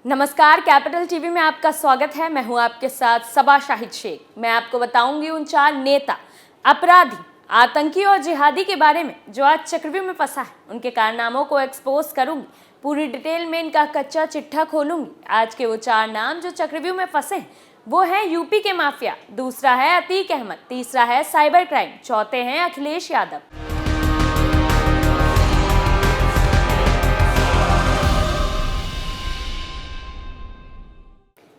नमस्कार, capital TV में आपका स्वागत है। मैं हूं आपके साथ सबा शाहिद शेख। मैं आपको बताऊंगी उन 4 नेता, अपराधी, आतंकी और जिहादी के बारे में जो आज चक्रव्यूह में फंसा है। उनके कारनामों को एक्सपोज करूंगी, पूरी डिटेल में इनका कच्चा चिट्ठा खोलूंगी। आज के वो 4 नाम जो चक्रव्यूह में फंसे हैं वो है यूपी के माफिया, दूसरा है अतीक अहमद, तीसरा है साइबर क्राइम, चौथे हैं अखिलेश यादव।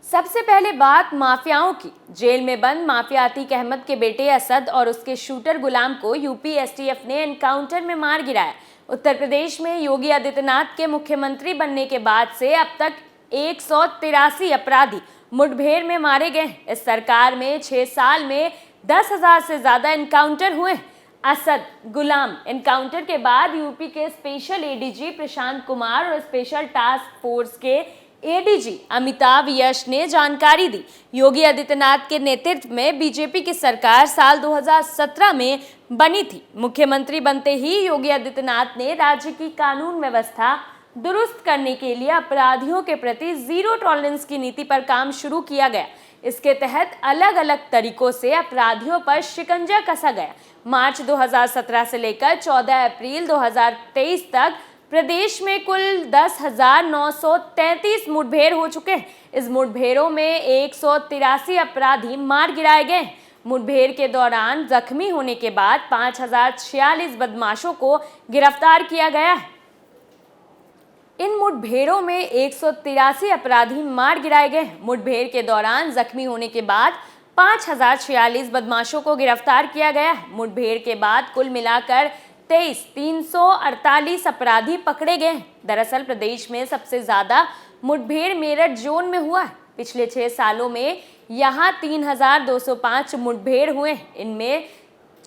सबसे पहले बात माफियाओं की। जेल में बंद माफिया अतीक अहमद के बेटे असद और उसके शूटर गुलाम को यूपी एसटीएफ ने एनकाउंटर में मार गिराया। उत्तर प्रदेश में योगी आदित्यनाथ के मुख्यमंत्री बनने के बाद से अब तक 183 अपराधी मुठभेड़ में मारे गए। इस सरकार में 6 साल में 10,000 से ज्यादा एनकाउंटर हुए। असद गुलाम एनकाउंटर के बाद यूपी के स्पेशल एडीजी प्रशांत कुमार और स्पेशल टास्क फोर्स के एडीजी अमिताभ यश ने जानकारी दी। योगी आदित्यनाथ के नेतृत्व में बीजेपी की सरकार साल 2017 में बनी थी। मुख्यमंत्री बनते ही योगी आदित्यनाथ ने राज्य की कानून व्यवस्था दुरुस्त करने के लिए अपराधियों के प्रति जीरो टॉलरेंस की नीति पर काम शुरू किया गया। इसके तहत अलग अलग तरीकों से अपराधियों पर शिकंजा कसा गया। मार्च 2017 से लेकर 14 अप्रैल 2023 तक प्रदेश में कुल 10,933 मुठभेड़ हो चुके हैं। इस मुठभेड़ों में 183 अपराधी मार गिराए गए। मुठभेड़ के दौरान जख्मी होने के बाद 5,046 बदमाशों को गिरफ्तार किया गया है। इन मुठभेड़ों में 183 अपराधी मार गिराए गए। मुठभेड़ के दौरान जख्मी होने के बाद 5,046 बदमाशों को गिरफ्तार किया गया है। मुठभेड़ के बाद कुल मिलाकर 348 अपराधी पकड़े गए। दरअसल प्रदेश में सबसे ज्यादा मुठभेड़ मेरठ जोन में हुआ है। पिछले 6 सालों में यहां 3,205 मुठभेड़ हुए। इनमें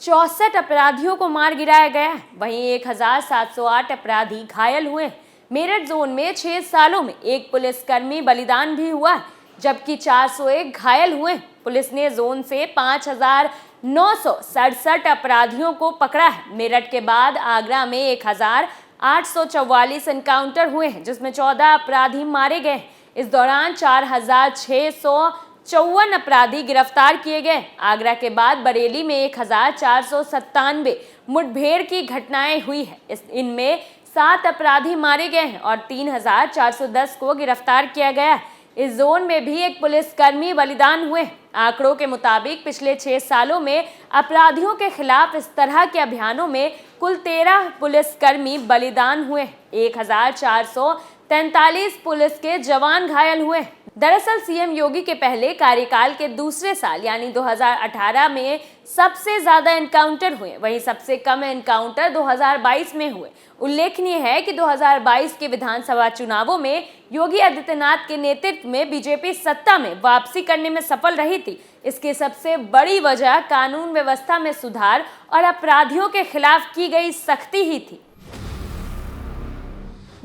64 अपराधियों को मार गिराया गया। वहीं 1,708 अपराधी घायल हुए। मेरठ जोन में 6 सालों में 1 पुलिसकर्मी बलिदान भी हुआ, जबकि 401 घायल हुए। पुलिस ने जोन से 5,967 अपराधियों को पकड़ा है। मेरठ के बाद आगरा में 1,844 एनकाउंटर हुए हैं, जिसमें 14 अपराधी मारे गए। इस दौरान 4,654 अपराधी गिरफ्तार किए गए। आगरा के बाद बरेली में 1,497 मुठभेड़ की घटनाएं हुई है। इनमें 7 अपराधी मारे गए हैं और 3,410 को गिरफ्तार किया गया है। इस जोन में भी 1 पुलिसकर्मी बलिदान हुए। आंकड़ों के मुताबिक पिछले 6 सालों में अपराधियों के खिलाफ इस तरह के अभियानों में कुल 13 पुलिसकर्मी बलिदान हुए। 1,443 पुलिस के जवान घायल हुए। दरअसल सीएम योगी के पहले कार्यकाल के दूसरे साल यानी 2018 में सबसे ज्यादा एनकाउंटर हुए। वहीं सबसे कम एनकाउंटर 2022 में हुए। उल्लेखनीय है कि 2022 के विधानसभा चुनावों में योगी आदित्यनाथ के नेतृत्व में बीजेपी सत्ता में वापसी करने में सफल रही थी। इसकी सबसे बड़ी वजह कानून व्यवस्था में सुधार और अपराधियों के खिलाफ की गई सख्ती ही थी।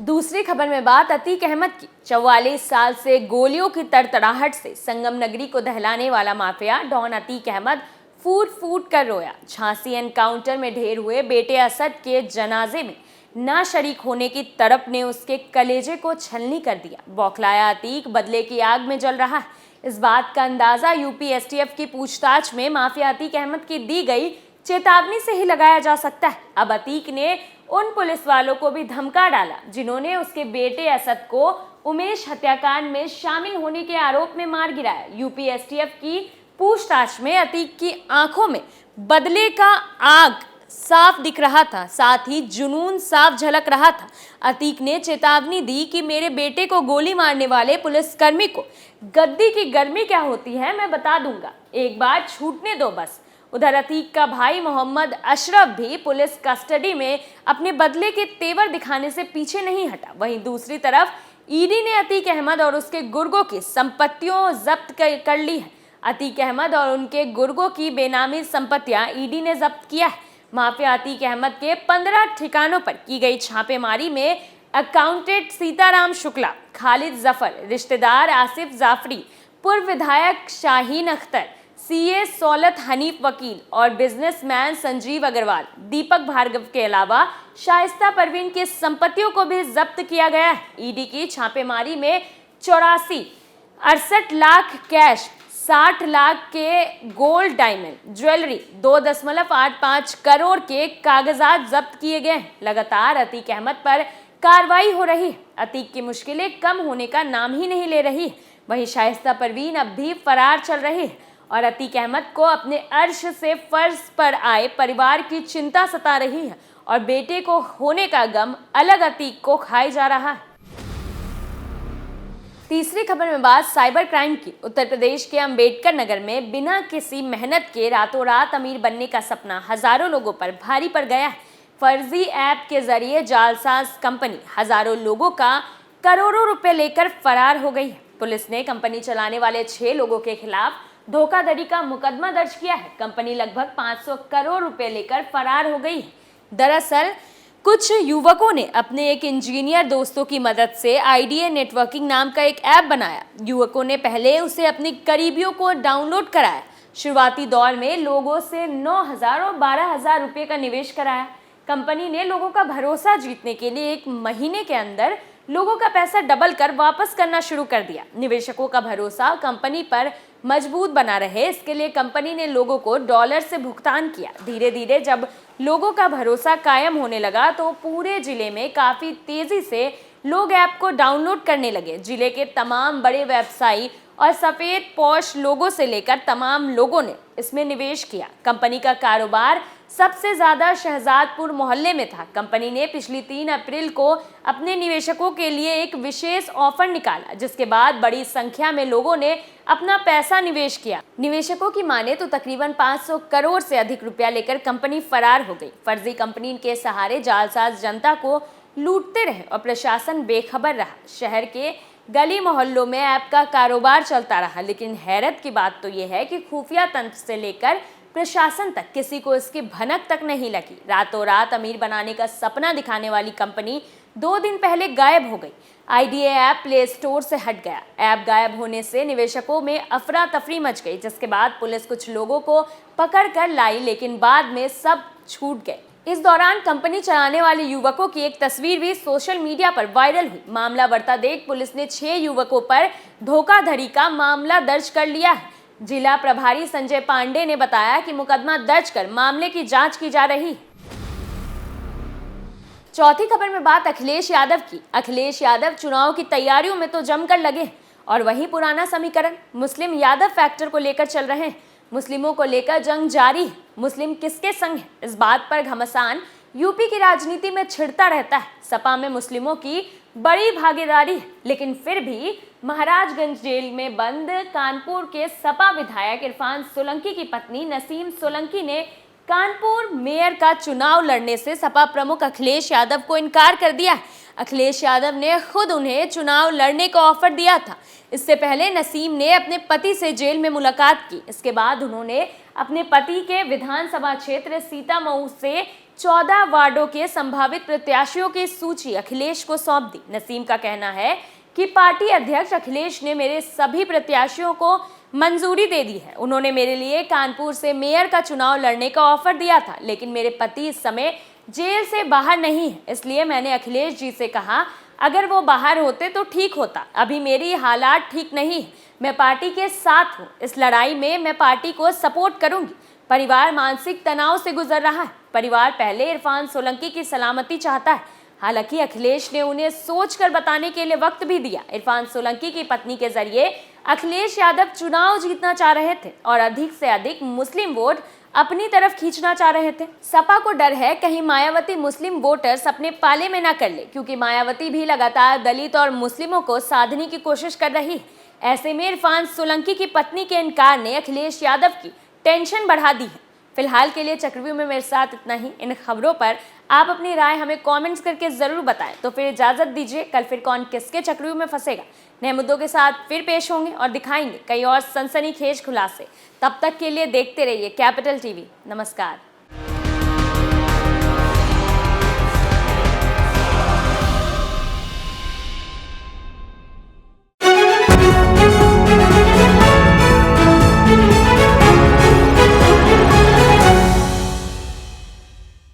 दूसरी खबर में बात अतीक अहमद की। 44 साल से गोलियों की तड़तड़ाहट से संगम नगरी को दहलाने वाला माफिया डॉन अतीक अहमद फूट फूट कर रोया। झांसी एनकाउंटर में ढेर हुए बेटे असद के जनाजे में ना शरीक होने की तड़प ने उसके कलेजे को छलनी कर दिया। बौखलाया अतीक बदले की आग में जल रहा है। इस बात का अंदाजा यूपी एसटीएफ की पूछताछ में माफिया अतीक अहमद की दी गई चेतावनी से ही लगाया जा सकता है। अब अतीक ने उन पुलिस वालों को भी धमका डाला जिन्होंने उसके बेटे असद को उमेश हत्याकांड में शामिल होने के आरोप में मार गिराया। यूपी एसटीएफ की पूछताछ में अतीक की आंखों में बदले का आग साफ दिख रहा था, साथ ही जुनून साफ झलक रहा था। अतीक ने चेतावनी दी कि मेरे बेटे को गोली मारने वाले पुलिसकर्मी को गद्दी की गर्मी क्या होती है मैं बता दूंगा, एक बार छूटने दो बस। उधर अतीक का भाई मोहम्मद अशरफ भी पुलिस कस्टडी में अपने बदले के तेवर दिखाने से पीछे नहीं हटा। वहीं दूसरी तरफ ईडी ने अतीक अहमद और उसके गुर्गों की संपत्तियों जब्त कर ली है। अतीक अहमद और उनके गुर्गों की बेनामी संपत्तियां ईडी ने जब्त किया है। माफिया अतीक अहमद के 15 ठिकानों पर की गई छापेमारी में अकाउंटेंट सीताराम शुक्ला, खालिद जफर, रिश्तेदार आसिफ जाफरी, पूर्व विधायक शाहीन अख्तर, सीए सौलत हनीफ वकील और बिजनेसमैन संजीव अग्रवाल, दीपक भार्गव के अलावा शाइस्ता परवीन की संपत्तियों को भी जब्त किया गया है। ईडी की छापेमारी में 84 68 लाख कैश, 60 लाख के गोल्ड डायमंड ज्वेलरी, 2.85 करोड़ के कागजात जब्त किए गए। लगातार अतीक अहमद पर कार्रवाई हो रही है। अतीक की मुश्किलें कम होने का नाम ही नहीं ले रही। वहीं शाइस्ता परवीन अब भी फरार चल रही है और अतीक अहमद को अपने अर्श से फर्ज पर आए परिवार की चिंता सता रही है और बेटे को होने का गम अलग अतीक को खाई जा रहा है। तीसरी खबर में बात साइबर क्राइम की। उत्तर प्रदेश के अंबेडकर नगर में बिना किसी मेहनत के रातों रात अमीर बनने का सपना हजारों लोगों पर भारी पड़ गया है। फर्जी ऐप के जरिए जालसाज कंपनी हजारों लोगों का करोड़ों रुपए लेकर फरार हो गई है। पुलिस ने कंपनी चलाने वाले 6 लोगों के खिलाफ धोखाधड़ी का मुकदमा दर्ज किया है। कंपनी लगभग 500 करोड़ रुपए लेकर फरार हो गई है। दरअसल कुछ युवकों ने अपने एक इंजीनियर दोस्तों की मदद से आइडिया नेटवर्किंग नाम का एक ऐप बनाया। युवकों ने पहले उसे अपने करीबियों को डाउनलोड कराया। शुरुआती दौर में लोगों से 9,000 और 12,000 रुपये का निवेश कराया। कंपनी ने लोगों का भरोसा जीतने के लिए 1 महीने के अंदर लोगों का पैसा डबल कर वापस करना शुरू कर दिया। निवेशकों का भरोसा कंपनी पर मजबूत बना रहे, इसके लिए कंपनी ने लोगों को डॉलर से भुगतान किया। धीरे धीरे जब लोगों का भरोसा कायम होने लगा तो पूरे जिले में काफी तेजी से लोग ऐप को डाउनलोड करने लगे। जिले के तमाम बड़े व्यवसायी और सफेद पौश लोगों से लेकर तमाम लोगों ने इसमें निवेश किया। कंपनी का कारोबार सबसे ज्यादा शहजादपुर मोहल्ले में था। कंपनी ने पिछली 3 अप्रैल को अपने निवेशकों के लिए एक विशेष ऑफर निकाला, जिसके बाद बड़ी संख्या में लोगों ने अपना पैसा निवेश किया। निवेशकों की माने तो तकरीबन 500 करोड़ से अधिक रुपया लेकर कंपनी फरार हो गई। फर्जी कंपनी के सहारे जालसाज जनता को लूटते रहे और प्रशासन बेखबर रहा। शहर के गली मोहल्लों में ऐप का कारोबार चलता रहा, लेकिन हैरत की बात तो यह है कि खुफिया तंत्र से लेकर प्रशासन तक किसी को इसकी भनक तक नहीं लगी। रातों रात अमीर बनाने का सपना दिखाने वाली कंपनी 2 दिन पहले गायब हो गई। आइडिया ऐप प्ले स्टोर से हट गया। ऐप गायब होने से निवेशकों में अफरा तफरी मच गई, जिसके बाद पुलिस कुछ लोगों को पकड़ कर लाई, लेकिन बाद में सब छूट गए। इस दौरान कंपनी चलाने वाले युवकों की एक तस्वीर भी सोशल मीडिया पर वायरल हुई। मामला बढ़ता देख पुलिस ने 6 युवकों पर धोखाधड़ी का मामला दर्ज कर लिया है। जिला प्रभारी संजय पांडे ने बताया कि मुकदमा दर्ज कर मामले की जांच की जा रही है। चौथी खबर में बात अखिलेश यादव की। अखिलेश यादव चुनाव की तैयारियों में तो जमकर लगे और वहीं पुराना समीकरण मुस्लिम यादव फैक्टर को लेकर चल रहे हैं। मुस्लिमों को लेकर जंग जारी है। मुस्लिम किसके संग है, इस बात पर घमासान यूपी की राजनीति में छिड़ता रहता है। सपा में मुस्लिमों की बड़ी भागीदारी है, लेकिन फिर भी महाराजगंज जेल में बंद कानपुर के सपा विधायक इरफान सोलंकी की पत्नी नसीम सोलंकी ने कानपुर मेयर का चुनाव लड़ने से सपा प्रमुख अखिलेश यादव को इनकार कर दिया। अखिलेश यादव ने खुद उन्हें चुनाव लड़ने का ऑफर दिया था। इससे पहले नसीम ने अपने पति से जेल में मुलाकात की। इसके बाद उन्होंने अपने पति के विधानसभा क्षेत्र सीतामऊ से 14 वार्डों के संभावित प्रत्याशियों की सूची अखिलेश को सौंप दी। नसीम का कहना है कि पार्टी अध्यक्ष अखिलेश ने मेरे सभी प्रत्याशियों को मंजूरी दे दी है। उन्होंने मेरे लिए कानपुर से मेयर का चुनाव लड़ने का ऑफर दिया था, लेकिन मेरे पति इस समय जेल से बाहर नहीं है, इसलिए मैंने अखिलेश जी से कहा अगर वो बाहर होते तो ठीक होता। अभी मेरी हालात ठीक नहीं है, मैं पार्टी के साथ हूँ। इस लड़ाई में मैं पार्टी को सपोर्ट करूंगी। परिवार मानसिक तनाव से गुजर रहा है। परिवार पहले इरफान सोलंकी की सलामती चाहता है। हालांकि अखिलेश ने उन्हें सोचकर बताने के लिए वक्त भी दिया। इरफान सोलंकी की पत्नी के जरिए अखिलेश यादव चुनाव जीतना चाह रहे थे और अधिक से अधिक मुस्लिम वोट अपनी तरफ खींचना चाह रहे थे। सपा को डर है कहीं मायावती मुस्लिम वोटर्स अपने पाले में न कर ले, क्योंकि मायावती भी लगातार दलित और मुस्लिमों को साधने की कोशिश कर रही है। ऐसे में इरफान सोलंकी की पत्नी के इनकार ने अखिलेश यादव की टेंशन बढ़ा दी है। फिलहाल के लिए चक्रव्यूह में मेरे साथ इतना ही। इन खबरों पर आप अपनी राय हमें कमेंट्स करके जरूर बताएं। तो फिर इजाजत दीजिए, कल फिर कौन किसके चक्रव्यूह में फंसेगा नए मुद्दों के साथ फिर पेश होंगे और दिखाएंगे कई और सनसनीखेज खुलासे। तब तक के लिए देखते रहिए कैपिटल टीवी। नमस्कार।